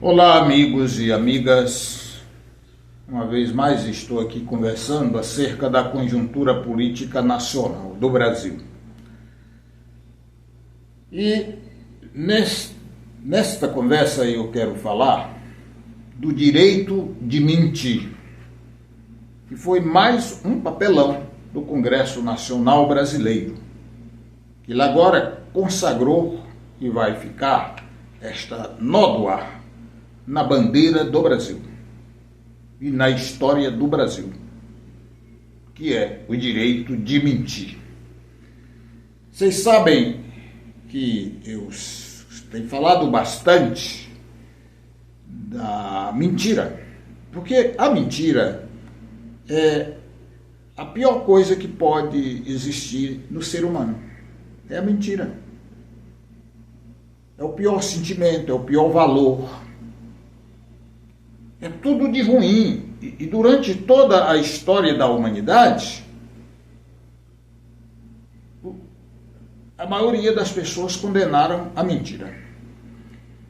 Olá, amigos e amigas. Uma vez mais estou aqui conversando acerca da conjuntura política nacional do Brasil. E nesta conversa eu quero falar do direito de mentir, que foi mais um papelão do Congresso Nacional Brasileiro, que ele agora consagrou e vai ficar esta nódoa na bandeira do Brasil e na história do Brasil, que é o direito de mentir. Vocês sabem que eu tenho falado bastante da mentira, porque a mentira é a pior coisa que pode existir no ser humano. É a mentira. É o pior sentimento, é o pior valor. É tudo de ruim. E durante toda a história da humanidade, a maioria das pessoas condenaram a mentira.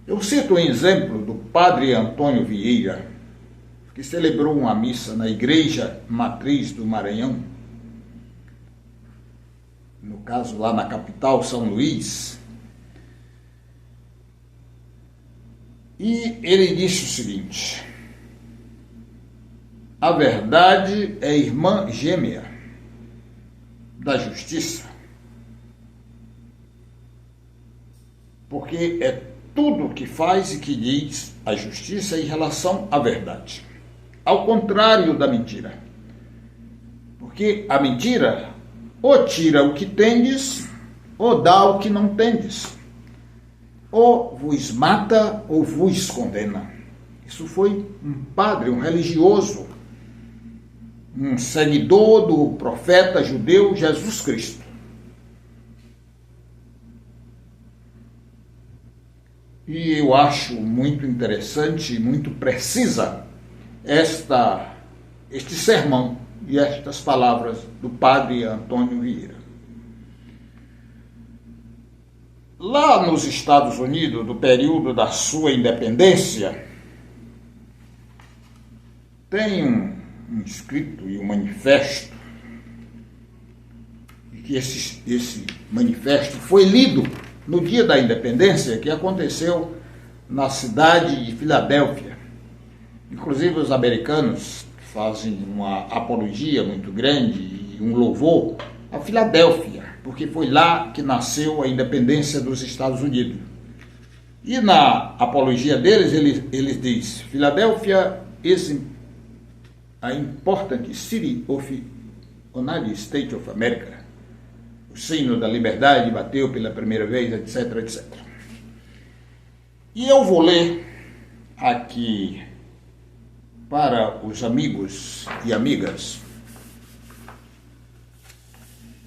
Eu cito um exemplo do padre Antônio Vieira, que celebrou uma missa na Igreja Matriz do Maranhão, no caso lá na capital, São Luís, e ele disse o seguinte: a verdade é irmã gêmea da justiça, porque é tudo o que faz e que diz a justiça em relação à verdade, ao contrário da mentira. Porque a mentira ou tira o que tendes, ou dá o que não tendes, ou vos mata ou vos condena. Isso foi um padre, um religioso, um seguidor do profeta judeu Jesus Cristo. E eu acho muito interessante e muito precisa este sermão e estas palavras do padre Antônio Vieira. Lá nos Estados Unidos, do período da sua independência, tem um escrito e um manifesto, e que esse manifesto foi lido no dia da independência, que aconteceu na cidade de Filadélfia. Inclusive os americanos fazem uma apologia muito grande e um louvor a Filadélfia, porque foi lá que nasceu a independência dos Estados Unidos. E na apologia deles, eles dizem: Philadelphia is a important city of United States of America. O sino da liberdade bateu pela primeira vez, etc, etc. E eu vou ler aqui para os amigos e amigas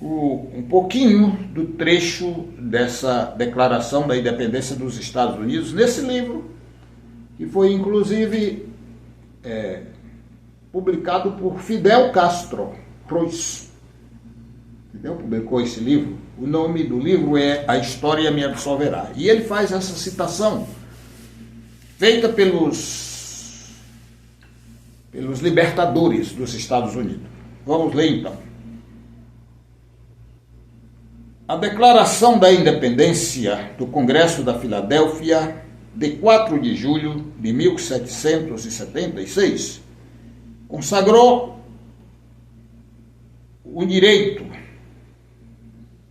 um pouquinho do trecho dessa declaração da independência dos Estados Unidos, nesse livro, que foi inclusive publicado por Fidel Castro Cruz. Fidel publicou esse livro. O nome do livro é A História Me Absolverá. E ele faz essa citação feita pelos libertadores dos Estados Unidos. Vamos ler então. A Declaração da Independência do Congresso da Filadélfia, de 4 de julho de 1776, consagrou o direito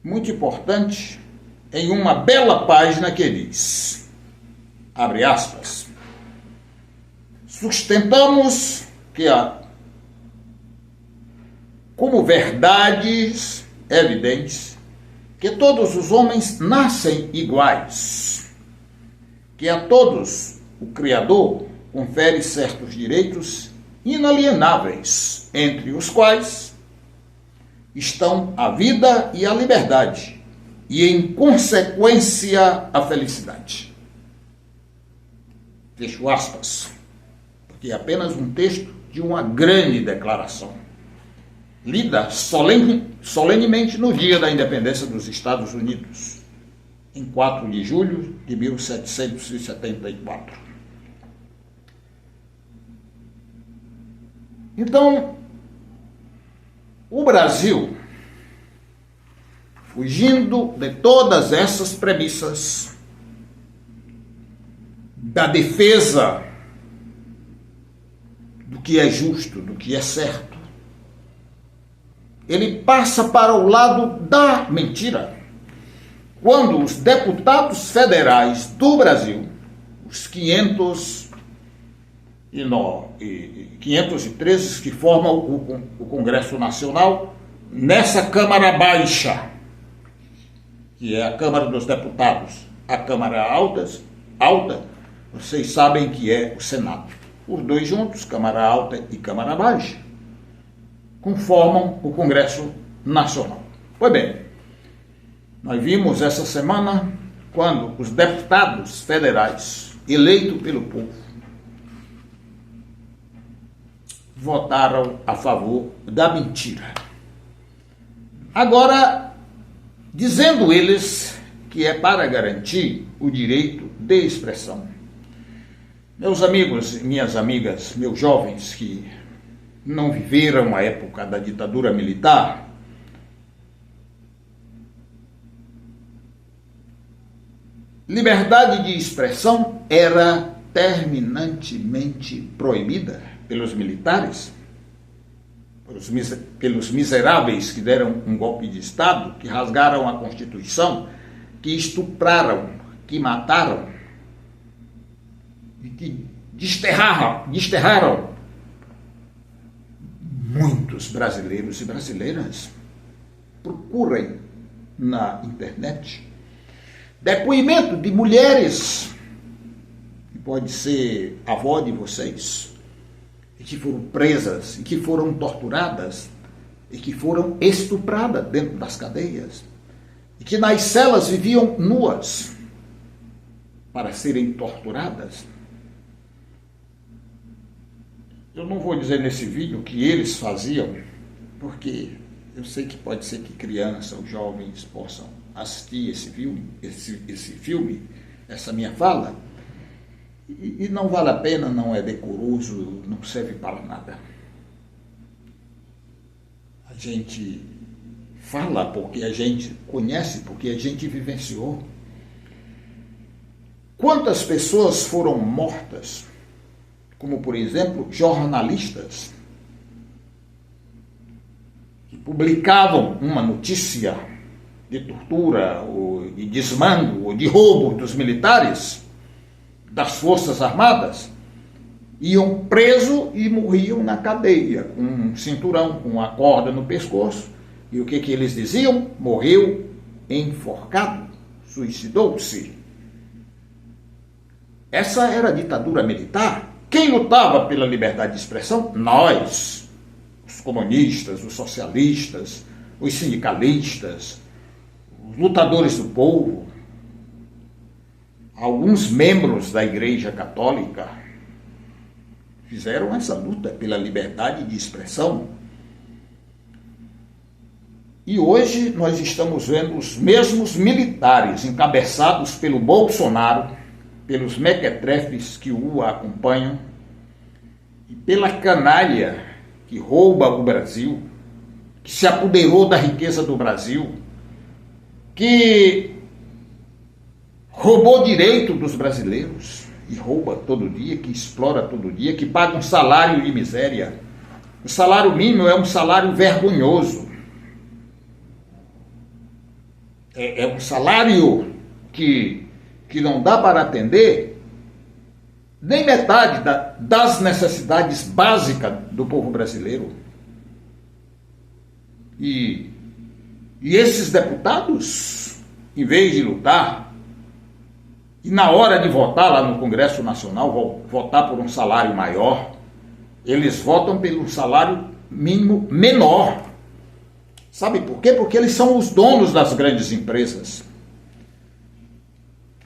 muito importante em uma bela página que diz, abre aspas, sustentamos que como verdades evidentes que todos os homens nascem iguais, que a todos o Criador confere certos direitos inalienáveis, entre os quais estão a vida e a liberdade, e em consequência a felicidade. Fecho aspas, porque é apenas um texto de uma grande declaração, lida solenemente no dia da independência dos Estados Unidos, em 4 de julho de 1774. Então, o Brasil, fugindo de todas essas premissas da defesa do que é justo, do que é certo, ele passa para o lado da mentira. Quando os deputados federais do Brasil, os 513 que formam o Congresso Nacional, nessa Câmara Baixa, que é a Câmara dos Deputados, a Câmara Alta, vocês sabem que é o Senado. Os dois juntos, Câmara Alta e Câmara Baixa, conformam o Congresso Nacional. Pois bem, nós vimos essa semana quando os deputados federais eleitos pelo povo votaram a favor da mentira. Agora, dizendo eles que é para garantir o direito de expressão. Meus amigos e minhas amigas, meus jovens que não viveram a época da ditadura militar, liberdade de expressão era terminantemente proibida pelos militares, pelos miseráveis que deram um golpe de Estado, que rasgaram a Constituição, que estupraram, que mataram e que desterraram muitos brasileiros e brasileiras. Procurem na internet depoimento de mulheres, que pode ser avó de vocês, e que foram presas, e que foram torturadas, e que foram estupradas dentro das cadeias, e que nas celas viviam nuas para serem torturadas. Eu não vou dizer nesse vídeo o que eles faziam, porque eu sei que pode ser que crianças ou jovens possam assistir esse filme, essa minha fala, e não vale a pena, não é decoroso, não serve para nada. A gente fala porque a gente conhece, porque a gente vivenciou. Quantas pessoas foram mortas, como por exemplo jornalistas, que publicavam uma notícia de tortura, ou de desmando, ou de roubo dos militares, das Forças Armadas, iam presos e morriam na cadeia, com um cinturão, com uma corda no pescoço. E o que eles diziam? Morreu enforcado, suicidou-se. Essa era a ditadura militar. Quem lutava pela liberdade de expressão? Nós, os comunistas, os socialistas, os sindicalistas, os lutadores do povo, alguns membros da Igreja Católica fizeram essa luta pela liberdade de expressão. E hoje nós estamos vendo os mesmos militares encabeçados pelo Bolsonaro, pelos mequetrefes que o acompanham e pela canalha que rouba o Brasil, que se apoderou da riqueza do Brasil, que roubou direito dos brasileiros e rouba todo dia, que explora todo dia, que paga um salário de miséria. O salário mínimo é um salário vergonhoso. É um salário que não dá para atender nem metade das necessidades básicas do povo brasileiro. E esses deputados, em vez de lutar, e na hora de votar lá no Congresso Nacional, votar por um salário maior, eles votam pelo salário mínimo menor. Sabe por quê? Porque eles são os donos das grandes empresas.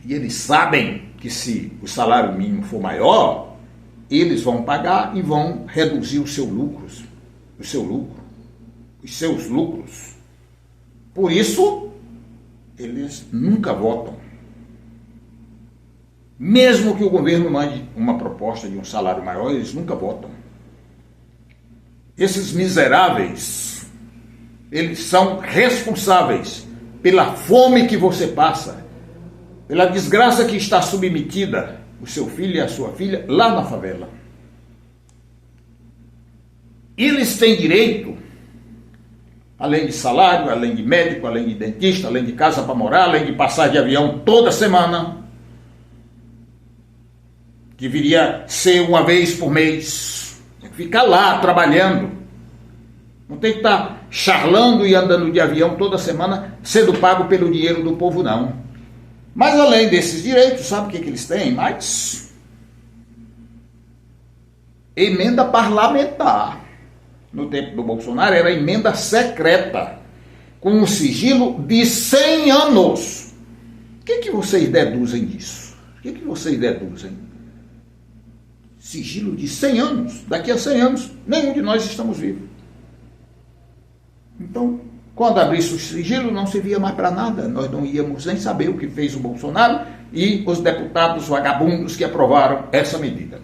E eles sabem que se o salário mínimo for maior, eles vão pagar e vão reduzir os seus lucros. Por isso, eles nunca votam. Mesmo que o governo mande uma proposta de um salário maior, eles nunca votam. Esses miseráveis, eles são responsáveis pela fome que você passa, pela desgraça que está submetida o seu filho e a sua filha lá na favela. Eles têm direito, além de salário, além de médico, além de dentista, além de casa para morar, além de passar de avião toda semana, deveria ser uma vez por mês, tem que ficar lá trabalhando, não tem que estar charlando e andando de avião toda semana, sendo pago pelo dinheiro do povo, não. Mas além desses direitos, sabe o que eles têm? Mais emenda parlamentar. No tempo do Bolsonaro era emenda secreta, com um sigilo de 100 anos. O que vocês deduzem disso? O que vocês deduzem? Sigilo de 100 anos. Daqui a 100 anos, nenhum de nós estamos vivos. Então, quando abrisse o sigilo, não servia mais para nada. Nós não íamos nem saber o que fez o Bolsonaro e os deputados vagabundos que aprovaram essa medida.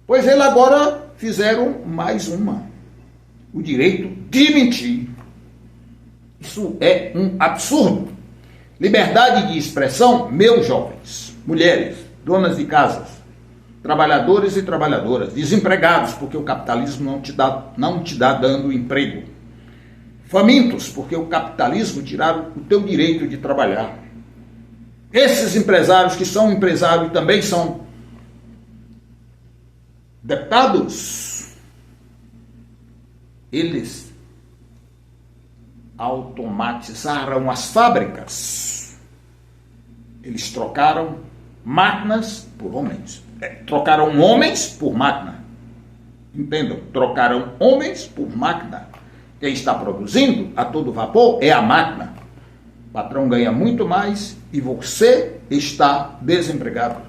Pois eles agora fizeram mais uma. O direito de mentir. Isso é um absurdo. Liberdade de expressão, meus jovens, mulheres, donas de casas, trabalhadores e trabalhadoras, desempregados, porque o capitalismo não te dá dando emprego. Famintos, porque o capitalismo tiraram o teu direito de trabalhar. Esses empresários que são empresários e também são deputados, eles automatizaram as fábricas. Eles trocaram máquinas por homens. Trocaram homens por máquina. Entendam? Trocaram homens por máquina. Quem está produzindo a todo vapor é a máquina. O patrão ganha muito mais e você está desempregado.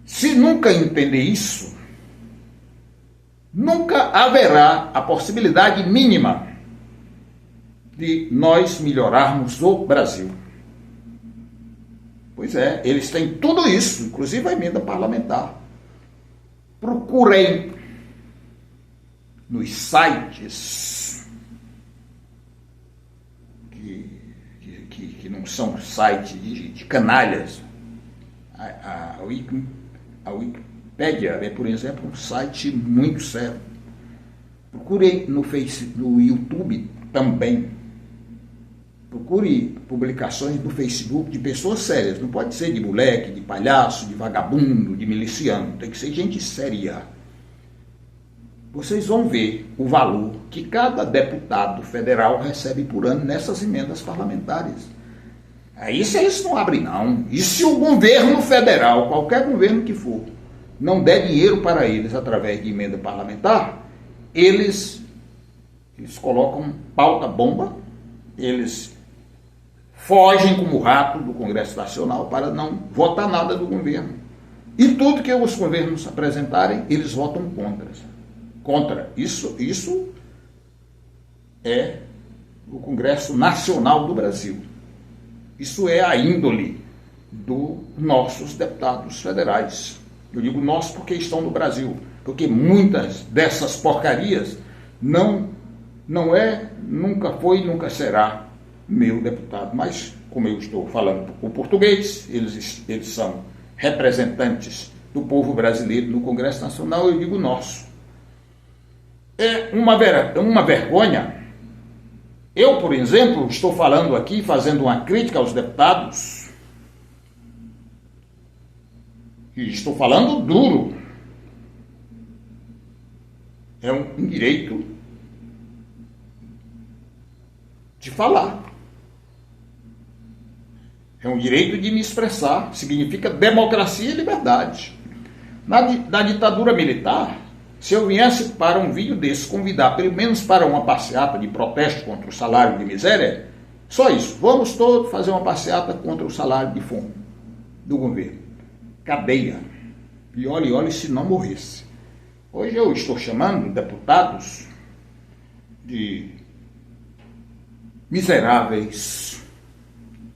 Se nunca entender isso, nunca haverá a possibilidade mínima de nós melhorarmos o Brasil. Pois é, eles têm tudo isso, inclusive a emenda parlamentar. Procurem nos sites que não são sites de canalhas. A Wikipédia é, por exemplo, um site muito sério. Procure no YouTube também. Procure publicações do Facebook de pessoas sérias. Não pode ser de moleque, de palhaço, de vagabundo, de miliciano. Tem que ser gente séria. Vocês vão ver o valor que cada deputado federal recebe por ano nessas emendas parlamentares. Aí se eles não abrem, não. E se o governo federal, qualquer governo que for, não der dinheiro para eles através de emenda parlamentar, eles colocam pauta-bomba, eles fogem como rato do Congresso Nacional para não votar nada do governo. E tudo que os governos apresentarem, eles votam contra. Isso é o Congresso Nacional do Brasil. Isso é a índole dos nossos deputados federais. Eu digo nós porque estão no Brasil, porque muitas dessas porcarias nunca foi e nunca será meu deputado. Mas, como eu estou falando o português, eles são representantes do povo brasileiro no Congresso Nacional, eu digo nosso. É uma vergonha. Eu, por exemplo, estou falando aqui, fazendo uma crítica aos deputados, e estou falando duro. É um direito de falar. É um direito de me expressar. Significa democracia e liberdade. Na ditadura militar, se eu viesse para um vídeo desse convidar, pelo menos para uma passeata de protesto contra o salário de miséria, só isso. Vamos todos fazer uma passeata contra o salário de fome do governo. Cadeia. E olhe se não morresse. Hoje eu estou chamando deputados de miseráveis,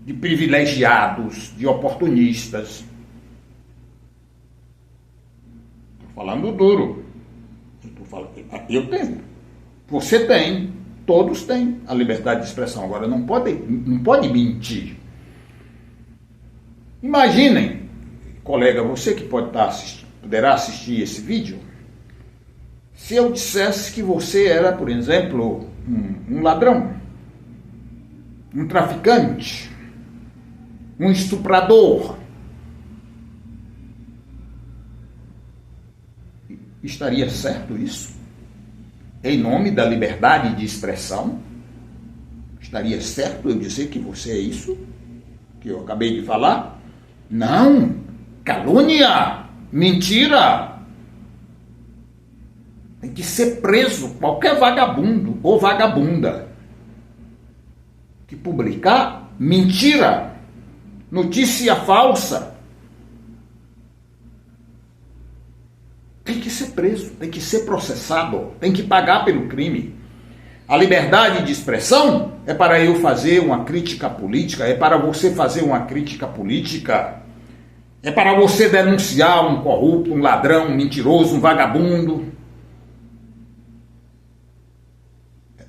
de privilegiados, de oportunistas. falando duro. Eu tenho. Você tem. Todos têm a liberdade de expressão. Agora, não pode mentir. Imaginem, colega, você que poderá assistir esse vídeo, se eu dissesse que você era, por exemplo, um ladrão, um traficante, um estuprador. Estaria certo isso? Em nome da liberdade de expressão? Estaria certo eu dizer que você é isso que eu acabei de falar? Não! Calúnia! Mentira! Tem que ser preso qualquer vagabundo ou vagabunda que publicar mentira, notícia falsa. Tem que ser preso, tem que ser processado, tem que pagar pelo crime. A liberdade de expressão é para eu fazer uma crítica política, é para você fazer uma crítica política, é para você denunciar um corrupto, um ladrão, um mentiroso, um vagabundo.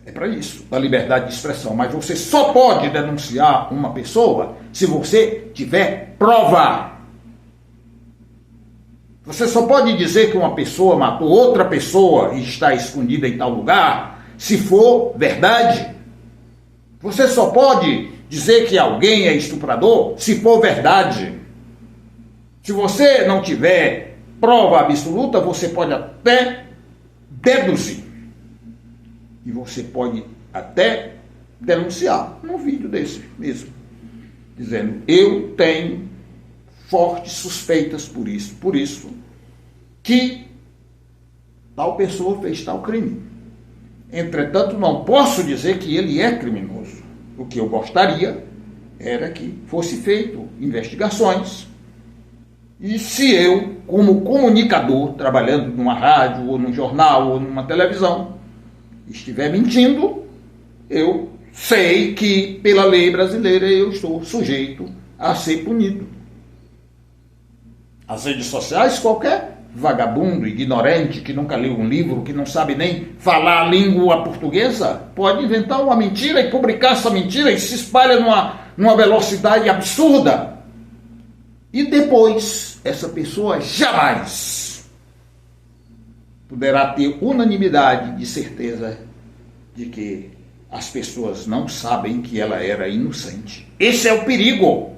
É para isso, a liberdade de expressão. Mas você só pode denunciar uma pessoa se você tiver prova. Você só pode dizer que uma pessoa matou outra pessoa e está escondida em tal lugar se for verdade. Você só pode dizer que alguém é estuprador se for verdade. Se você não tiver prova absoluta, você pode até deduzir. E você pode até denunciar num vídeo desse mesmo, dizendo: eu tenho fortes suspeitas por isso que tal pessoa fez tal crime. Entretanto, não posso dizer que ele é criminoso. O que eu gostaria era que fosse feito investigações. E se eu, como comunicador, trabalhando numa rádio, ou num jornal, ou numa televisão, estiver mentindo, eu sei que, pela lei brasileira, eu estou sujeito a ser punido. As redes sociais, qualquer vagabundo, ignorante, que nunca leu um livro, que não sabe nem falar a língua portuguesa, pode inventar uma mentira e publicar essa mentira e se espalha numa velocidade absurda. E depois, essa pessoa jamais poderá ter unanimidade de certeza de que as pessoas não sabem que ela era inocente. Esse é o perigo.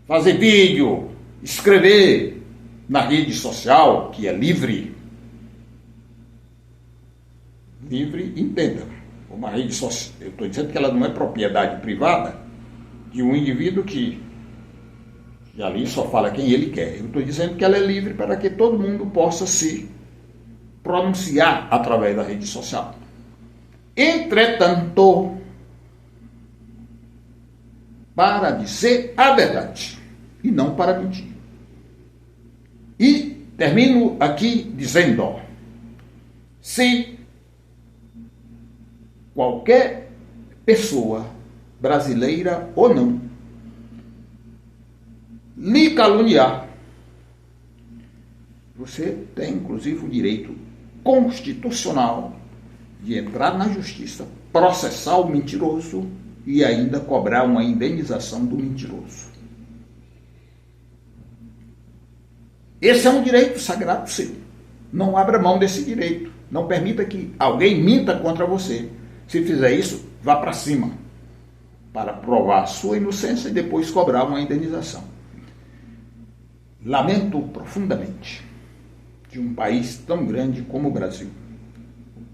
Fazer vídeo, escrever na rede social, que é livre. Livre, entenda. Uma rede social, eu estou dizendo que ela não é propriedade privada de um indivíduo que ali só fala quem ele quer. Eu estou dizendo que ela é livre para que todo mundo possa se pronunciar através da rede social. Entretanto, para dizer a verdade e não para mentir. E termino aqui dizendo: se qualquer pessoa, brasileira ou não, lhe caluniar, você tem inclusive o direito constitucional de entrar na justiça, processar o mentiroso e ainda cobrar uma indenização do mentiroso. Esse é um direito sagrado seu. Não abra mão desse direito. Não permita que alguém minta contra você. Se fizer isso, vá para cima para provar a sua inocência e depois cobrar uma indenização. Lamento profundamente de um país tão grande como o Brasil,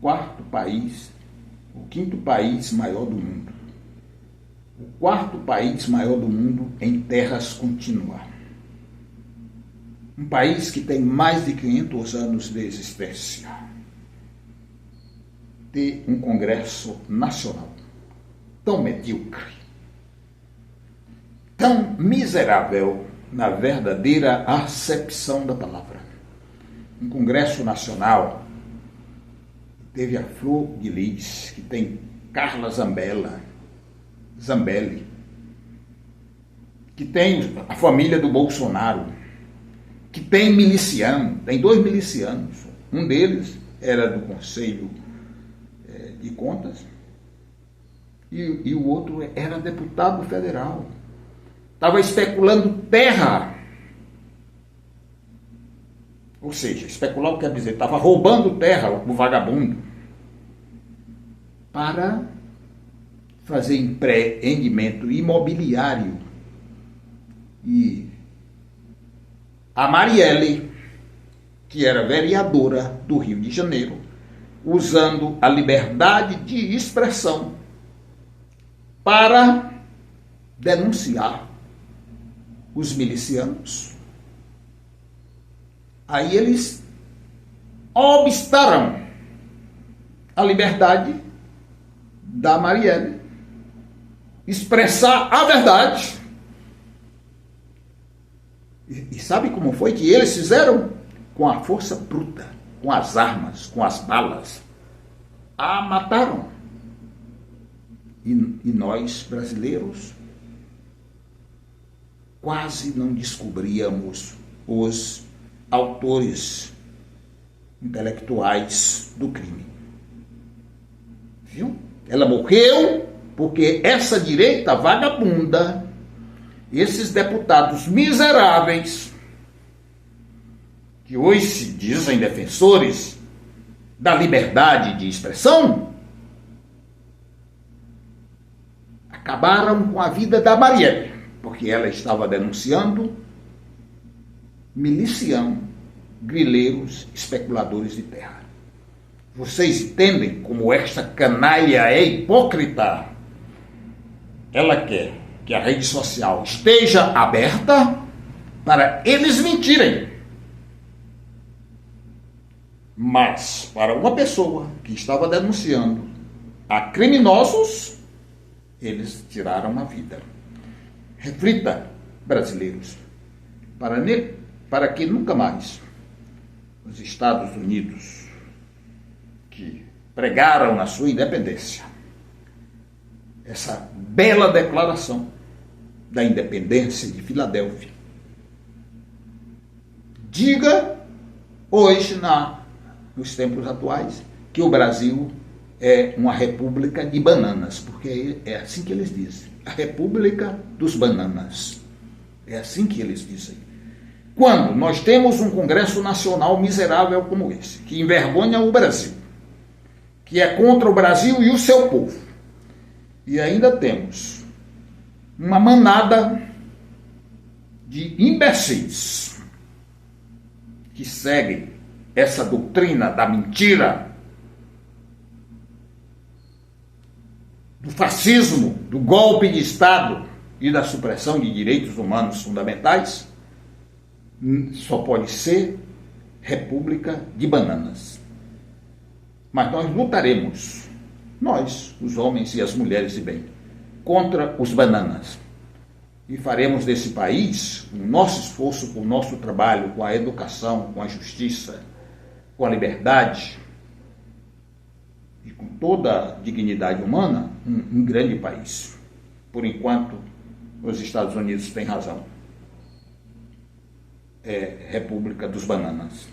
o quinto país maior do mundo, o quarto país maior do mundo em terras continuar. Um país que tem mais de 500 anos de existência, ter um Congresso Nacional tão medíocre, tão miserável na verdadeira acepção da palavra. Um Congresso Nacional teve a Flor de Lis, que tem Carla Zambelli, que tem a família do Bolsonaro, que tem miliciano, tem 2 milicianos. Um deles era do Conselho de Contas e o outro era deputado federal. Estava especulando terra. Ou seja, especular quer dizer, estava roubando terra, o vagabundo, para fazer empreendimento imobiliário. E a Marielle, que era vereadora do Rio de Janeiro, usando a liberdade de expressão para denunciar os milicianos. Aí eles obstaram a liberdade da Marielle expressar a verdade. E sabe como foi que eles fizeram? Com a força bruta, com as armas, com as balas. A mataram. E nós, brasileiros, quase não descobríamos os autores intelectuais do crime. Viu? Ela morreu porque essa direita vagabunda, esses deputados miseráveis, que hoje se dizem defensores da liberdade de expressão, acabaram com a vida da Marielle, porque ela estava denunciando miliciano, grileiros, especuladores de terra. Vocês entendem como esta canalha é hipócrita? Ela quer que a rede social esteja aberta para eles mentirem. Mas, para uma pessoa que estava denunciando a criminosos, eles tiraram a vida. Reflita, brasileiros, para que nunca mais os Estados Unidos, que pregaram na sua independência essa bela declaração da independência de Filadélfia, diga hoje, nos tempos atuais, que o Brasil é uma república de bananas, porque é assim que eles dizem, a república dos bananas. É assim que eles dizem. Quando nós temos um Congresso Nacional miserável como esse, que envergonha o Brasil, que é contra o Brasil e o seu povo, e ainda temos uma manada de imbecis que seguem essa doutrina da mentira, do fascismo, do golpe de Estado e da supressão de direitos humanos fundamentais, só pode ser república de bananas. Mas nós lutaremos, nós, os homens e as mulheres de bem, contra os bananas. E faremos desse país, com o nosso esforço, com o nosso trabalho, com a educação, com a justiça, com a liberdade e com toda a dignidade humana, um grande país. Por enquanto, os Estados Unidos têm razão. É República dos Bananas.